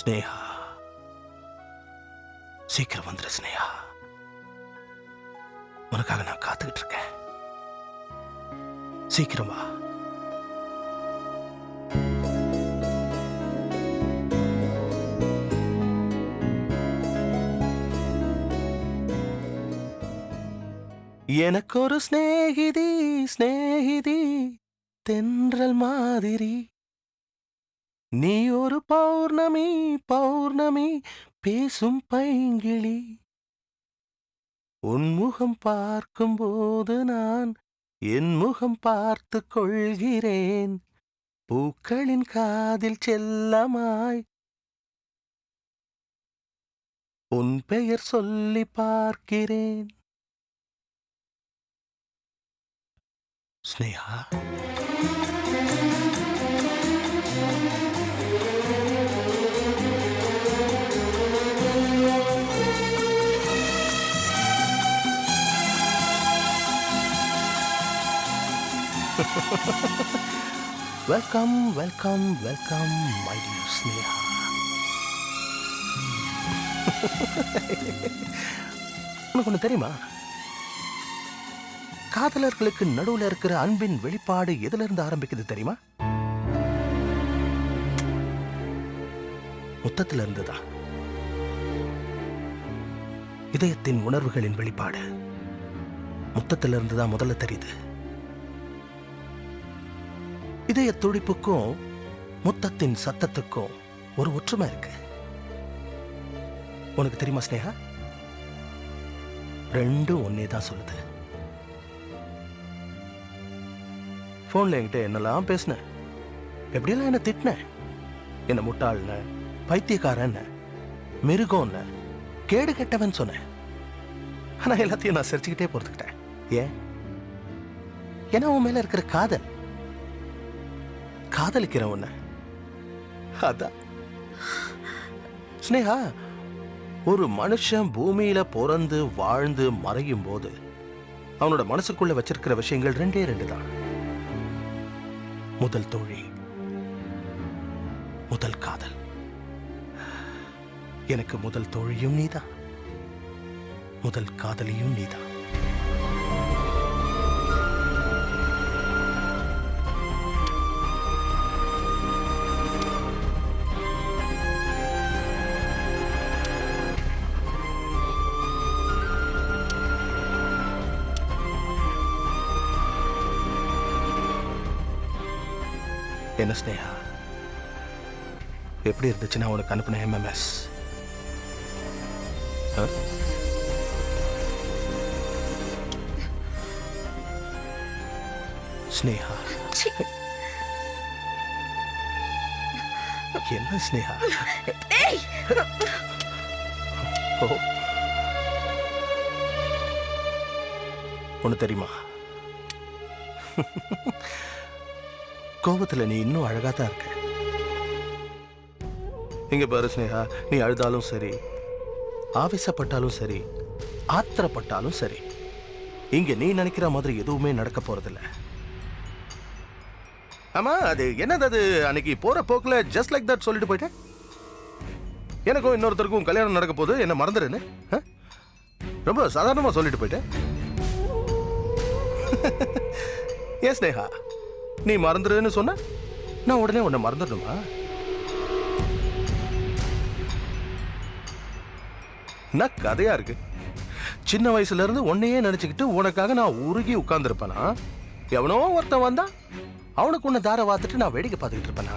ஸ்னேகா, சீக்கிரம் வந்துரு ஸ்னேகா. உனக்காக நான் காத்துக்கிட்டு இருக்கேன். சீக்கிரம் வா. எனக்கு ஒரு ஸ்நேகிதி ஸ்நேகிதி தென்றல் மாதிரி, நீ ஒரு பௌர்ணமி பௌர்ணமி பேசும் பைங்கிளி, உன் முகம் பார்க்கும்போது நான் என் முகம் பார்த்து கொள்கிறேன், பூக்களின் காதில் செல்லமாய் உன் பெயர் சொல்லி பார்க்கிறேன். Sneha, welcome welcome welcome my dear Sneha. உனக்கு ஒண்ணு தெரியுமா? காதலர்களுக்கு நடுவுல இருக்கிற அன்பின் வெளிப்பாடு எதுல இருந்து ஆரம்பிக்குது தெரியுமா? முத்தத்துல இருந்துதான். இதயத்தின் உணர்வுகளின் வெளிப்பாடு முத்தத்துல இருந்துதான் முதல்ல தெரியுது. இதய துடிப்புக்கும் முத்தத்தின் சத்தத்துக்கும் ஒரு ஒற்றுமை இருக்கு. உனக்கு தெரியுமா ஸ்னேகா? ரெண்டும் ஒன்னே தான் சொல்லுது. போன்ல என்கிட்ட என்னெல்லாம் பேசின, எப்படியெல்லாம் என்ன திட்டின, என்ன முட்டாள்ன, பைத்தியக்காரன், மிருகம், கேடு கெட்டவன் சொன்ன. ஆனா எல்லாத்தையும் நான் சிரிச்சுக்கிட்டே பொறுத்துக்கிட்டேன். ஏன்? ஏன்னா உன் மேல இருக்கிற காதல், காதலிக்கிறேன் உன்னை. அதான் ஸ்னேகா, ஒரு மனுஷன் பூமியில பிறந்து வாழ்ந்து மறையும் போது அவனோட மனசுக்குள்ள வச்சிருக்கிற விஷயங்கள் ரெண்டே ரெண்டு தான். முதல் தோழி, முதல் காதல். எனக்கு முதல் தோழியும் நீதான், முதல் காதலியும் நீதான். என்ன ஸ்னேகா, எப்படி இருந்துச்சுன்னா உனக்கு அனுப்பின MMS? ஸ்னேகா, என்ன ஸ்னேகா? ஒண்ணு தெரியுமா? கோபத்துல நீ இன்னும் அழகாதான் இருக்க. இங்க பாரு ஸ்னேகா, நீ அழுதாலும் சரி, ஆவேசப்பட்டாலும் சரி, ஆத்திரப்பட்டாலும் சரி, இங்க நீ நினைக்கிற மாதிரி எதுவுமே நடக்க போறதில்ல. ஆமா, அது என்னது? அது அன்னைக்கு போற போக்குல ஜஸ்ட் லைக் தட் சொல்லிட்டு போயிட்டேன். எனக்கும் இன்னொருத்தருக்கும் கல்யாணம் நடக்க போது, என்ன மறந்துடுன்னு ரொம்ப சாதாரணமா சொல்லிட்டு போயிட்டேன். ஏன் ஸ்னேகா, நீ மறந்துடுன்னு சொன்ன நான் உடனே உன்னை மறந்துடணுமா? நான் கதையா இருக்கு. சின்ன வயசுல இருந்து உன்னையே நினைச்சுக்கிட்டு உனக்காக நான் உருகி உட்கார்ந்து இருப்பேனா? எவனோ ஒருத்தன் வந்தா அவனுக்கு உன்னை தார வாத்துட்டு நான் வேடிக்கை பார்த்துக்கிட்டு இருப்பேனா?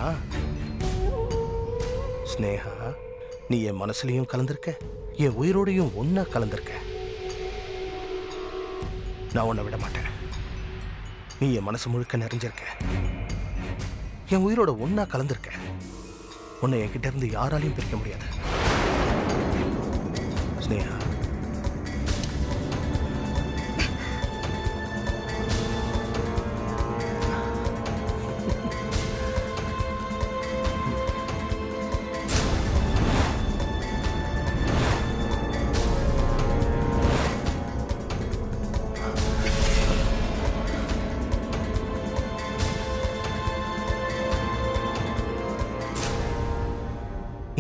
ஸ்னேகா, நீ என் மனசுலயும் கலந்திருக்க, என் உயிரோடையும் ஒன்னா கலந்திருக்க. நான் உன்னை விட மாட்டேன். நீ என் மனசு முழுக்க நிறைஞ்சிருக்க, என் உயிரோட ஒன்னா கலந்திருக்க. உன்னை என்கிட்ட இருந்து யாராலையும் பிரிக்க முடியாது ஸ்னேகா.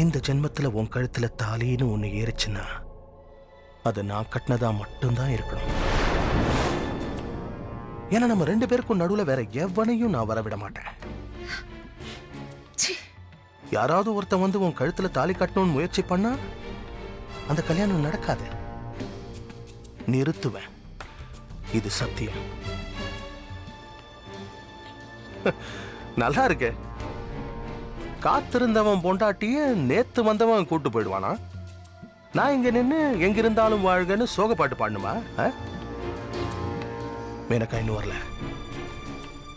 இந்த ஜென்மத்துல உன் கழுத்துல தாலின்னு ஒண்ணு ஏறிச்சுன்னா அது நான் கட்டினதா மட்டும்தான் இருக்கணும். ஏன்னா நம்ம 2 பேருக்கும் நடுவுல வேற எவனையும் நான் வரவிட மாட்டேன். யாராவது ஒருத்தன் வந்து உன் கழுத்துல தாலி கட்டணும்னு முயற்சி பண்ணா அந்த கல்யாணம் நடக்காது. நிறுத்துவேன். இது சத்தியம். நல்லா இருக்கு. காத்திருந்தவன் பொண்டாட்டிய நேத்து வந்தவன் கூட்டு போயிடுவானா? நான் இங்க நின்னு எங்கிருந்தாலும் வாழ்கன்னு சோக பாட்டு பாடணுமா? மேனக்கா இன்னும் வரல.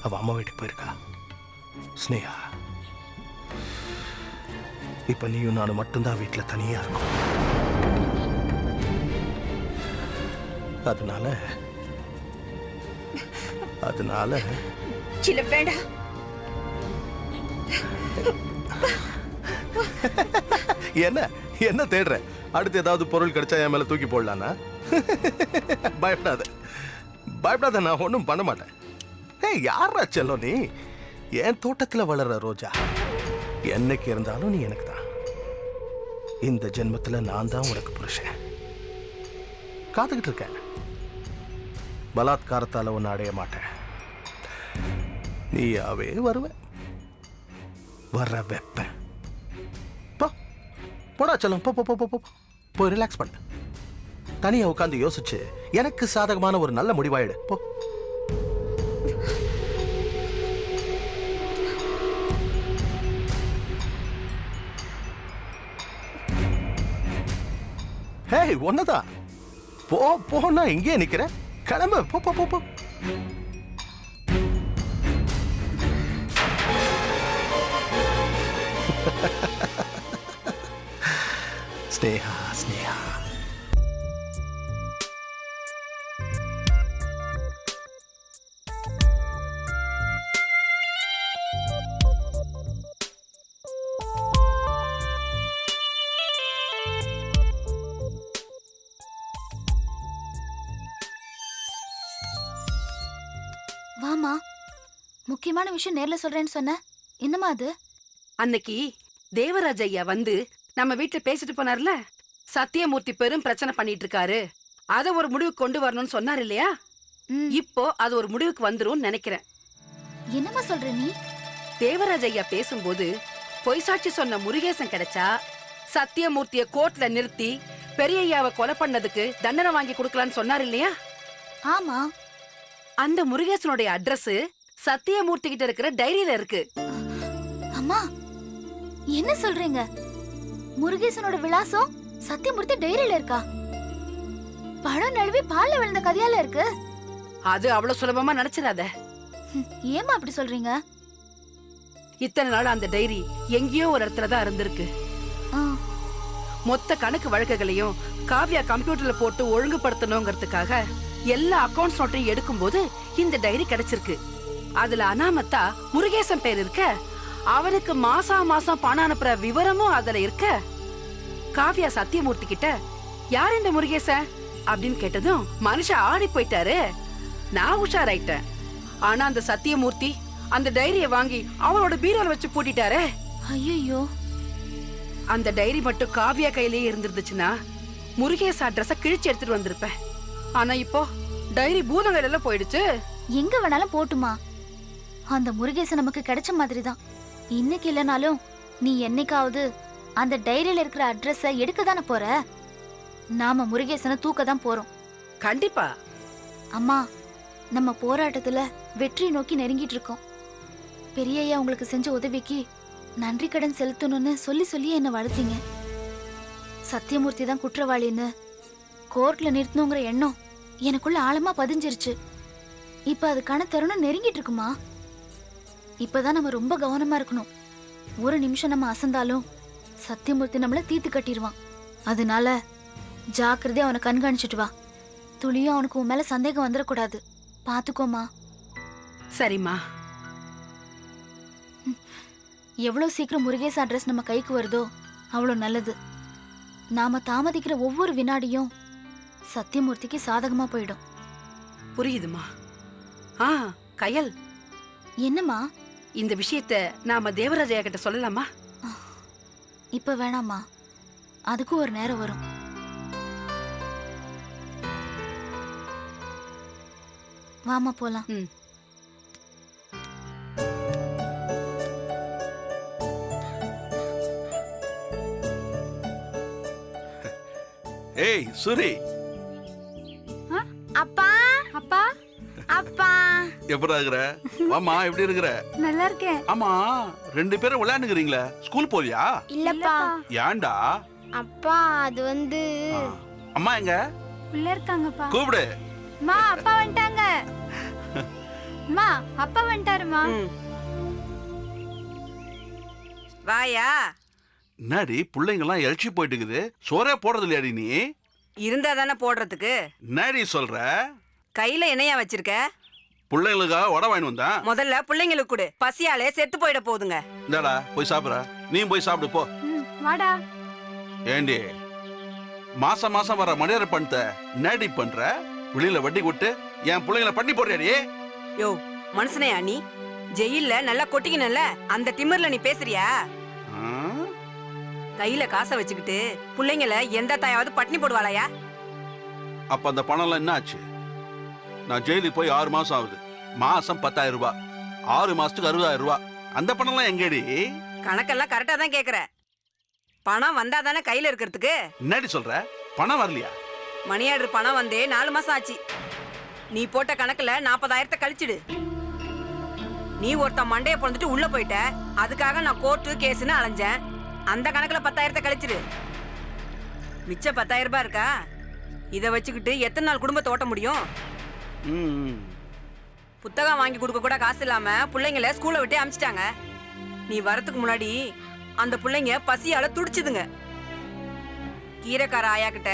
அவ அம்மா வீட்டுக்கு போயிருக்கா. ஸ்னேகா, இப்ப நீயும் நானும் மட்டும்தான் வீட்டுல தனியா இருக்கும். அதனால சில வேண்டாம். என்ன என்ன தேடுற? அடுத்து ஏதாவது பொருள் கிடைச்சா என் மேல தூக்கி போடலானா? பயப்படாத, நான் ஒன்றும் பண்ண மாட்டேன். யாரா செல்லம் நீ? என் தோட்டத்துல வளர்ற ரோஜா. என்னைக்கு இருந்தாலும் நீ எனக்கு தான். இந்த ஜென்மத்துல நான் தான் உனக்கு புருஷன். காத்துக்கிட்டு இருக்கேன். பலாத்காரத்தால ஒன்னு அடைய மாட்டேன். நீயாவே வருவ. வர வெப்ப. போடா செல்லம், போய் ரிலாக்ஸ் பண்ண. தனியா உட்காந்து யோசிச்சு எனக்கு சாதகமான ஒரு நல்ல முடிவாயிடு. போ. ஹேய், ஒன்னதான். போனா இங்கே நிக்கிற. கிளம்பு. போ. ஸ்னேகா. வாமா, முக்கியமான விஷயம் நேர்ல சொல்றேன்னு சொன்ன. என்னமா அது? அன்னைக்கு தேவராஜ் ஐயா வந்து நம்ம வீட்டுல பேசிட்டு போனார்ல, சத்தியமூர்த்தி பெரும் பிரச்சனை பண்ணிட்டு இருக்காரு, அத ஒரு முடிவுக்கு கொண்டு வரணும்னு சொன்னார் இல்லையா? இப்போ அது ஒரு முடிவுக்கு வந்துரும் நினைக்கிறேன். என்னமா சொல்ற நீ? தேவராஜ் ஐயா பேசும்போது பொய் சாட்சி சொன்ன முருகேசன் கிடைச்சா சத்தியமூர்த்திய கோர்ட்ல நிறுத்தி பெரியய்யாவை கொலை பண்ணதுக்கு தண்டனை வாங்கி கொடுக்கலான்னு சொன்னார் இல்லையா? ஆமா. அந்த முருகேசனுடைய அட்ரஸ் சத்தியமூர்த்தி கிட்ட இருக்கிற டைரியில இருக்கு. அம்மா, என்ன சொல்றீங்க? முருகேசனோட விலாசம் சத்தியமூர்த்தி டைரியில இருக்கா? பழம் நழுவி பால்ல விழுந்த கதையால இருக்கு. அது அவ்வளவு சுலபமா நினைச்சிடாத. ஏமா அப்படி சொல்றீங்க? இத்தனை நாள் அந்த டைரி எங்கேயோ ஒரு இடத்துல தான் இருந்திருக்கு. மொத்த கணக்கு வழக்குகளையும் காவ்யா கம்ப்யூட்டர்ல போட்டு ஒழுங்குபடுத்தணுங்கிறதுக்காக எல்லா அக்கவுண்ட்ஸ் நோட்டையும் எடுக்கும்போது இந்த டைரி கிடைச்சிருக்கு. அதுல அனாமத்தா முருகேசன் பேர் இருக்க, அவனுக்கு மாசம் பணம் அனுப்புற விவரமும் அதுல இருக்க. காவ்யா சத்தியமூர்த்தி கிட்ட யார் இந்த முருகேசன் அப்படின்னு கேட்டதும் மனுஷன் ஆடி போயிட்டாரு. நான் உஷாராயிட்டேன். ஆனா அந்த சத்தியமூர்த்தி அந்த டைரிய வாங்கி அவரோட பீரோல வச்சு பூட்டிட்டாரே. ஐயோ, அந்த டைரி மட்டும் காவ்யா கையிலேயே இருந்துருச்சுன்னா முருகேச அட்ரஸ கிழிச்சு எடுத்துட்டு வந்திருப்பேன். ஆனா இப்போ டைரி பூதங்கையில போயிடுச்சு. எங்க வேணாலும் போட்டுமா, அந்த முருகேசன் நமக்கு கிடைச்ச மாதிரி தான். இன்னைக்கு இல்லனாலும் நீ என்னைக்காவது அந்த டைரியில இருக்கிற அட்ரஸ எடுக்க தானே போற. நாம முருகேசனை தூக்க தான் போறோம். கண்டிப்பா. அம்மா, நம்ம போராட்டத்துல வெற்றி நோக்கி நெருங்கிட்டு இருக்கோம். பெரியய்யா உங்களுக்கு செஞ்ச உதவிக்கு நன்றி கடன் செலுத்தணும்னு சொல்லி என்ன வளர்த்தீங்க. சத்தியமூர்த்தி தான் குற்றவாளின்னு கோர்ட்ல நிறுத்தணுங்கிற எண்ணம் எனக்குள்ள ஆழமா பதிஞ்சிருச்சு. இப்ப அதுக்கான தருணம் நெருங்கிட்டு இருக்குமா. இப்பதான் நம்ம ரொம்ப கவனமா இருக்கணும். ஒரு நிமிஷம் நம்ம அசந்தாலும் சத்தியமூர்த்தி நம்மள தீத்து கட்டிடுவான். அதனால ஜாக்கிரதையா அவனை கண்காணிச்சுட்டு வா. துளியும் அவனுக்கு உன் மேல சந்தேகம் வந்துடக்கூடாது. பாத்துக்கோமா. சரிம்மா. எவ்வளவு சீக்கிரம் முருகேச அட்ரஸ் நம்ம கைக்கு வருதோ அவ்வளவு நல்லது. நாம தாமதிக்கிற ஒவ்வொரு வினாடியும் சத்தியமூர்த்திக்கு சாதகமா போயிடும். புரியுதுமா. கயல், என்னம்மா? இந்த விஷயத்த நாம தேவராஜையா கிட்ட சொல்லலாமா? இப்ப வேணாம்மா, அதுக்கும் ஒரு நேரம் வரும். வாமா போலாம். ம். ஏய் சூரி, அப்பா அப்பா அப்பா, எப்படி இருக்கிற? வாமா, எப்படி இருக்கிற? நல்லா இருக்கேன். ஆமா, 2 பேரும் விளையாண்டுக்கிறீங்களே, ஸ்கூல் போலியா? இல்லப்பா ஏன்டா? அப்பா, அது வந்து ஆ. அம்மா எங்க? உள்ள இருக்காங்கப்பா. கூப்பிடு. மா, அப்பா வந்துட்டாங்க. மா, அப்பா வந்துட்டாருமா. வாயா. என்னடி பிள்ளைங்கெல்லாம் எழுச்சி போயிட்டு இருக்குது, சோறே போடுறது இல்லையாடி நீ? இருந்தா தானே போடுறதுக்கு. என்னடி சொல்ற? கையில என்னையா வச்சிருக்க? பிள்ளைங்களுக்காக வடை வாங்கி வந்தேன். முதல்ல பிள்ளைங்களுக்கு கொடு, பசியாலே செத்து போயிட போகுதுங்க. இந்தாடா போய் சாப்பிடுற, நீ போய் சாப்பிடு போ. வாடா. ஏண்டி மாசம் மாசம் வர மணியார பணத்தை என்னடி பண்ற? வெளியில வட்டி கொட்டு என் பிள்ளைங்களை பண்ணி போடுறியாடி? யோ மனுஷனையா நீ? ஜெயில்ல நல்லா கொட்டிக்கணும்ல, அந்த திமிர்ல நீ பேசுறியா? ஆ? கையில காசை வச்சுக்கிட்டு பிள்ளைங்களை எந்த தாயாவது பட்டினி போடுவாளையா? அப்ப அந்த பணம் எல்லாம் என்ன ஆச்சு? நான் ஜெயிலுக்கு போய் 6 மாசம் ஆகுது. மாசம் 10,000 ரூபாய், 6 மாசத்துக்கு 60,000 ரூபாய். அந்த பணம் எல்லாம் எங்கடி? கணக்கெல்லாம் கரெக்டா தான் கேக்குற. பணம் வந்தா தானே கையில இருக்கிறதுக்கு. என்னடி சொல்ற? பணம் வரலையா? மணியாடுற பணம் வந்தே 4 மாசம் ஆச்சு. நீ போட்ட கணக்குல 40,000 கழிச்சிடு. நீ ஒருத்த மண்டைய பொழுதுட்டு உள்ள போயிட்ட, அதுக்காக நான் கோர்ட்டு கேஸ்னு அலைஞ்சேன். அந்த கணக்குல 10,000 கழிச்சிடு. மிச்ச 10,000 ரூபாய் இருக்கா? இதை வச்சுக்கிட்டு எத்தனை நாள் குடும்பத்தை ஓட்ட முடியும்? ம். புத்தகம் வாங்கி கொடுக்க கூட காசு இல்லாம பிள்ளைங்கள ஸ்கூலை விட்டு அனுப்பிச்சிட்டாங்க. நீ வரத்துக்கு முன்னாடி அந்த பிள்ளைங்க பசியால துடிச்சுதுங்க. கீரைக்கார ஆயா கிட்ட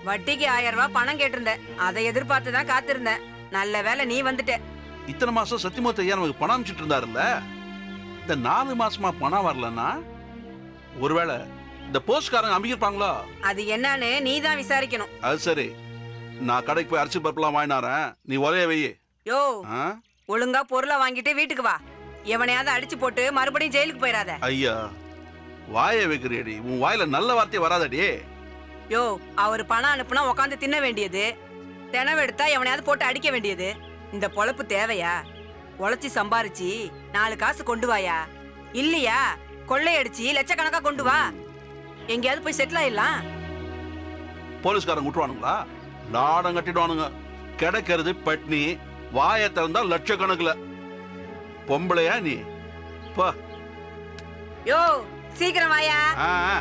வட்டிக்கு 1000 ரூபாய் பணம் கேட்டிருந்தேன். அதை எதிர்பார்த்து தான் காத்திருந்தேன். நல்ல வேளை நீ வந்துட்ட. இத்தனை மாசம் சத்தியமூர்த்தி ஐயா நமக்கு பணம் அனுப்பிச்சிட்டு இருந்தாருல்ல, இந்த 4 மாசமா பணம் வரலன்னா ஒருவேளை இந்த போஸ்ட்காரங்க அம்பிக்கிருப்பாங்களோ? அது என்னன்னு நீ தான் விசாரிக்கணும். அது சரி, நான் கடைக்கு போய் அரிசி பருப்புலாம் வாங்கினாரேன், நீ ஒலைய வையே. யோ ஆ? ஒழுங்கா பொருளை வாங்கிட்டு வீட்டுக்கு வா. எவனையாவது அடிச்சு போட்டு மறுபடியும் ஜெயிலுக்கு போயிடாத. ஐயா, வாயை வைக்கிறியடி, உன் வாயில நல்ல வார்த்தை வராதடி. யோ அவர் பணம் அனுப்புனா உக்காந்து தின்ன வேண்டியது, தினவு எடுத்தா எவனையாவது போட்டு அடிக்க வேண்டியது. இந்த பொழப்பு தேவையா? உழைச்சி சம்பாரிச்சு 4 காசு கொண்டு வாயா. இல்லையா கொள்ளையடிச்சு லட்சக்கணக்கா கொண்டு வா. எங்கேயாவது போய் செட்டில் ஆயிடலாம். போலீஸ்காரங்க விட்டுருவானுங்களா? லாடம் கட்டிடுவானுங்க. கிடைக்கிறது பட்னி, வாயை திறந்தா லட்சக்கணக்குல. பொம்பளையா நீ? போ. யோ சீக்கிரம் வாயா. ஆ, ஆ.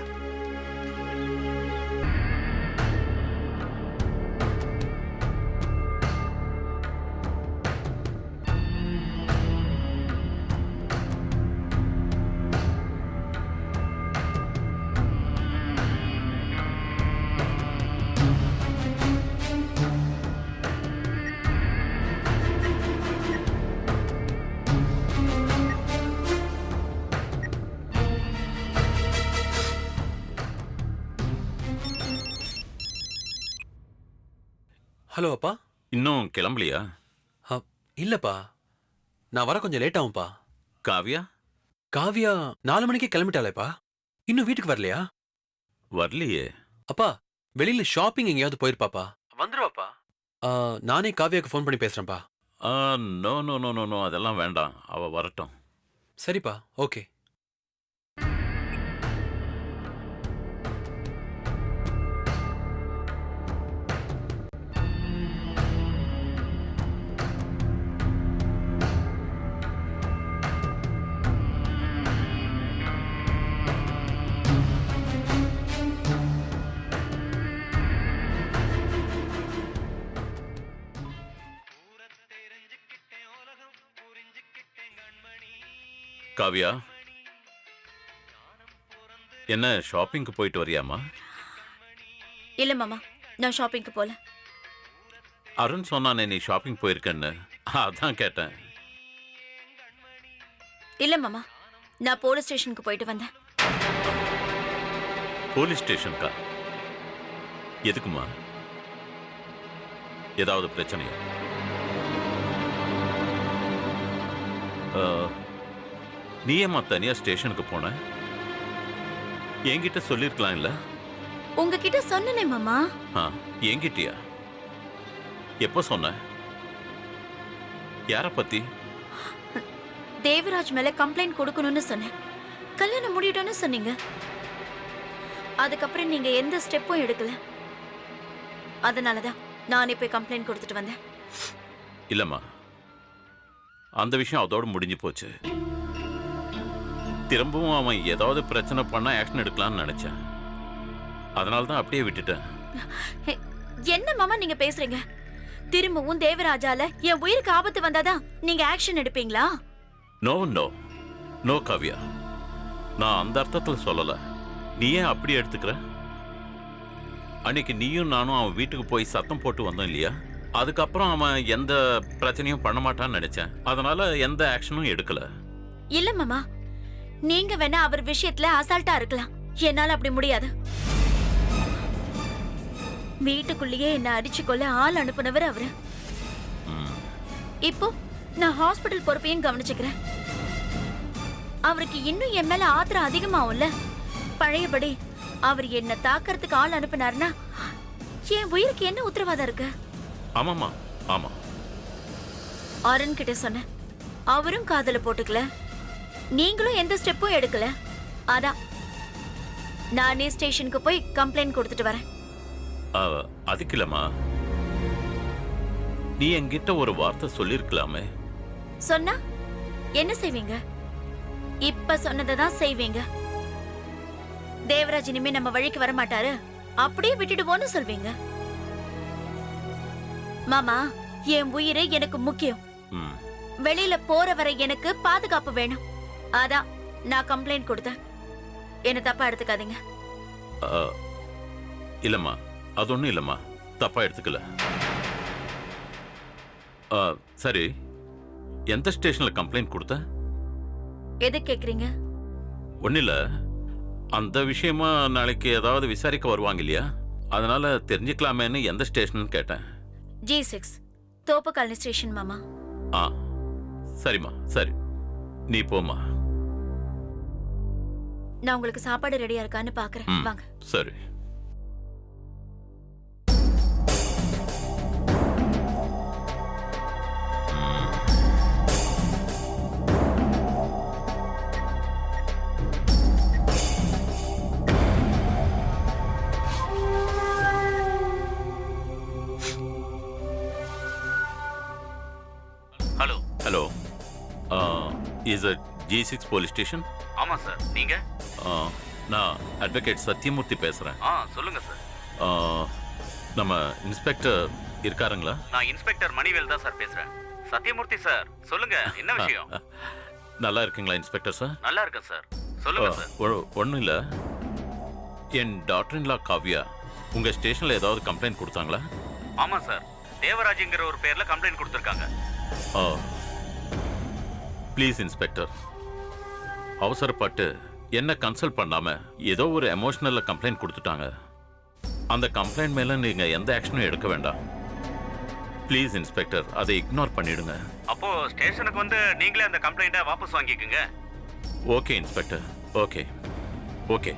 ஹலோ அப்பா. இன்னும் கிளம்பலையா? இல்லப்பா, நான் வர கொஞ்சம் லேட் ஆகும்பா. காவியா? காவியா 4 மணிக்கு கிளம்பிட்டாளேப்பா, இன்னும் வீட்டுக்கு வரலையா? வரலையே. அப்பா, வெளியில ஷாப்பிங் எங்கேயாவது போயிருப்பாப்பா, வந்துருவாப்பா. நானே காவியாக்கு ஃபோன் பண்ணி பேசுறேன்ப்பா. No no no no no, அதெல்லாம் வேண்டாம், அவ வரட்டும். சரிப்பா, ஓகே. காவியா, என்ன ஷாப்பிங்க்கு போயிட்டு வரியாமா? இல்ல மாமா, நான் ஷாப்பிங்க்கு போல. அருண் சொன்னானே நீ ஷாப்பிங் போயிருக்கன்னு, அதான் கேட்டேன். இல்ல மாமா, நான் போலீஸ் ஸ்டேஷனுக்கு போயிட்டு வந்தேன். போலீஸ் ஸ்டேஷனுக்கா? எதுக்குமா? ஏதாவது பிரச்சனையா? நீ ஏமா தனியா ஸ்டேஷனுக்கு போன? என்கிட்ட சொல்லிருக்கலாம் இல்ல? உங்ககிட்ட சொன்னனே மாமா. என்கிட்டயா? எப்போ சொன்ன? யார பத்தி? தேவராஜ் மேல கம்ப்ளைண்ட் கொடுக்கணும்னு சொன்னேன். கல்யாணம் முடியட்டும்னு சொன்னீங்க. அதுக்கப்புறம் நீங்க எந்த ஸ்டெப்பும் எடுக்கல. அதனாலதான் நானே போய் கம்ப்ளைண்ட் கொடுத்துட்டு வந்தேன். இல்லம்மா, அந்த விஷயம் அதோட முடிஞ்சு போச்சு. திரும்பவும் அவன் ஏதாவது பிரச்சனை பண்ணா ஆக்ஷன் எடுக்கலாம்னு நினைச்சேன். அதனால தான் அப்படியே விட்டுட்டேன். என்ன மாமா நீங்க பேசுறீங்க? திரும்பவும் தேவராஜால என் உயிருக்கு ஆபத்து வந்தாதான் நீங்க ஆக்ஷன் எடுப்பீங்களா? நோ நோ நோ காவ்யா, நான் அந்த அர்த்தத்துல சொல்லல. நீ ஏன் அப்படி எடுத்துக்கிற? அன்னைக்கு நீயும் நானும் அவன் வீட்டுக்கு போய் சத்தம் போட்டு வந்தோம் இல்லையா? அதுக்கப்புறம் அவன் எந்த பிரச்சனையும் பண்ண மாட்டான்னு நினைச்சேன். அதனால எந்த ஆக்ஷனும் எடுக்கல. இல்ல மாமா, நீங்க வேணா அவர் விஷயத்துல அசால்ட்டா இருக்கலாம். என்னால அப்படி முடியாது. வீட்டுக்குள்ளேயே என்ன அடிச்சு கொள்ள ஆள் அனுப்புனவர் அவரு. இப்போ நான் ஹாஸ்பிடல் பொறுப்பையும் கவனிச்சுக்கிறேன். அவருக்கு இன்னும் என் மேல ஆத்திரம் அதிகமாகும்ல. பழையபடி அவர் என்ன தாக்கறதுக்கு ஆள் அனுப்பினார்னா என் உயிருக்கு என்ன உத்தரவாதம் இருக்கு? ஆமாமா, ஆமா. அருண் கிட்ட சொன்னேன். அவரும் காதல போட்டுக்கல. நீங்களும் எந்த ஸ்டெப்பும் எடுக்கல. அதான் நானே ஸ்டேஷனுக்கு போய் கம்ப்ளைண்ட் கொடுத்துட்டு வரேன். அதுக்கு இல்லம்மா, நீ என்கிட்ட ஒரு வார்த்தை சொல்லிருக்கலாமே. சொன்னா என்ன செய்வீங்க? இப்ப சொன்னதான் செய்வீங்க. தேவராஜ் இனிமே நம்ம வழிக்கு வர மாட்டாரு, அப்படியே விட்டுடுவோன்னு சொல்வீங்க. மாமா, என் உயிரே எனக்கு முக்கியம். வெளியில போற வரை எனக்கு பாதுகாப்பு வேணும். அதான் நான் கம்ப்ளைண்ட் கொடுத்தேன். என்ன தப்பா எடுத்துக்காதீங்க. இல்லம்மா, அது ஒண்ணும் இல்லம்மா, தப்பா எடுத்துக்கல. சரி, எந்த ஸ்டேஷன்ல கம்ப்ளைண்ட் கொடுத்த? எது கேக்குறீங்க? ஒன்னும் இல்ல, அந்த விஷயமா நாளைக்கு ஏதாவது விசாரிக்க வருவாங்க இல்லையா? அதனால தெரிஞ்சுக்கலாமேன்னு எந்த ஸ்டேஷன் கேட்டேன். G6 தோப்பு காலனி ஸ்டேஷன் மாமா. சரிம்மா, சரி, நீ போமா. நான் உங்களுக்கு சாப்பாடு ரெடியா இருக்கான்னு பாக்குறேன். வாங்க. சரி. Hello hello, is it G6 police station? ஆமாம் சார். நீங்கள்? நான் அட்வொகேட் சத்யமூர்த்தி பேசுகிறேன். சொல்லுங்க சார். நம்ம இன்ஸ்பெக்டர் இருக்காருங்களா? நான் இன்ஸ்பெக்டர் மணிவேல் தான் சார் பேசுகிறேன். சத்யமூர்த்தி சார், சொல்லுங்க, என்ன விஷயம்? நல்லா இருக்கீங்களா இன்ஸ்பெக்டர் சார்? நல்லா இருக்கேன் சார், சொல்லுங்க சார். ஒன்றும் இல்லை, என் டாக்டர் இன் லா காவ்யா உங்கள் ஸ்டேஷனில் ஏதாவது கம்ப்ளைண்ட் கொடுத்தாங்களா? ஆமாம் சார், தேவராஜ்ங்கிற ஒரு பேரில் கம்ப்ளைண்ட் கொடுத்துருக்காங்க. ப்ளீஸ் இன்ஸ்பெக்டர், அவசரப்பட்டு என்ன கன்சல்ட் பண்ணாம ஏதோ ஒரு எமோஷனல்ல கம்ப்ளைண்ட் கொடுத்துட்டாங்க. அந்த கம்ப்ளைண்ட் மேல நீங்க எந்த ஆக்ஷனும் எடுக்க வேண்டாம். ப்ளீஸ் இன்ஸ்பெக்டர், அதை இக்னோர் பண்ணிடுங்க. அப்போ ஸ்டேஷனுக்கு வந்து நீங்களே அந்த கம்ப்ளைண்ட்டை வாபஸ் வாங்கிக்கோங்க. Okay inspector, okay okay.